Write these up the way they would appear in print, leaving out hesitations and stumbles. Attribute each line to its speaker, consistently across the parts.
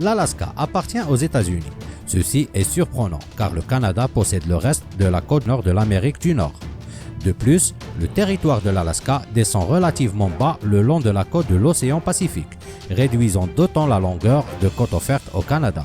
Speaker 1: L'Alaska appartient aux États-Unis. Ceci est surprenant car le Canada possède le reste de la côte nord de l'Amérique du Nord. De plus, le territoire de l'Alaska descend relativement bas le long de la côte de l'océan Pacifique, réduisant d'autant la longueur de côte offerte au Canada.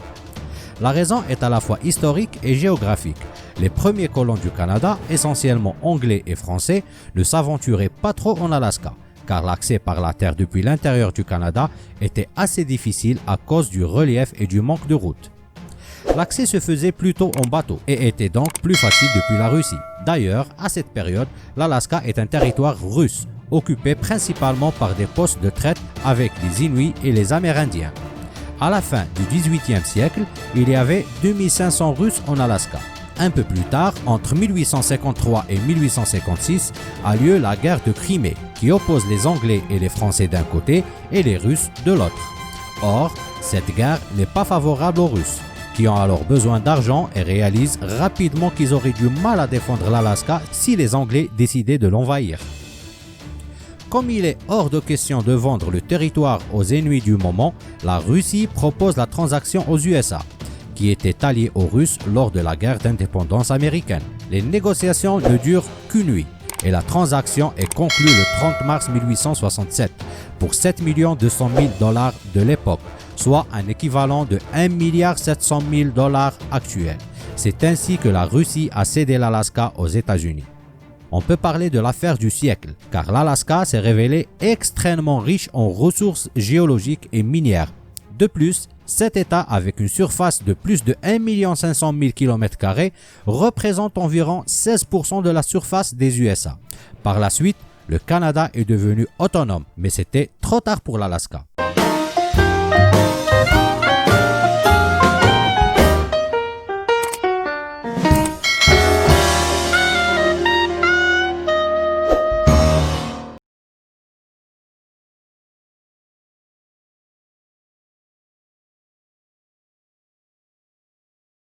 Speaker 1: La raison est à la fois historique et géographique. Les premiers colons du Canada, essentiellement anglais et français, ne s'aventuraient pas trop en Alaska, car l'accès par la terre depuis l'intérieur du Canada était assez difficile à cause du relief et du manque de routes. L'accès se faisait plutôt en bateau et était donc plus facile depuis la Russie. D'ailleurs, à cette période, l'Alaska est un territoire russe, occupé principalement par des postes de traite avec les Inuits et les Amérindiens. À la fin du XVIIIe siècle, il y avait 2500 Russes en Alaska. Un peu plus tard, entre 1853 et 1856, a lieu la guerre de Crimée, qui oppose les Anglais et les Français d'un côté et les Russes de l'autre. Or, cette guerre n'est pas favorable aux Russes, qui ont alors besoin d'argent et réalisent rapidement qu'ils auraient du mal à défendre l'Alaska si les Anglais décidaient de l'envahir. Comme il est hors de question de vendre le territoire aux Inuits du moment, la Russie propose la transaction aux USA, qui étaient alliés aux Russes lors de la guerre d'indépendance américaine. Les négociations ne durent qu'une nuit et la transaction est conclue le 30 mars 1867 pour 7 200 000 $ de l'époque, soit un équivalent de 1 700 000 $ actuels. C'est ainsi que la Russie a cédé l'Alaska aux États-Unis. On peut parler de l'affaire du siècle, car l'Alaska s'est révélé extrêmement riche en ressources géologiques et minières. De plus, cet État, avec une surface de plus de 1 500 000 km², représente environ 16% de la surface des USA. Par la suite, le Canada est devenu autonome, mais c'était trop tard pour l'Alaska.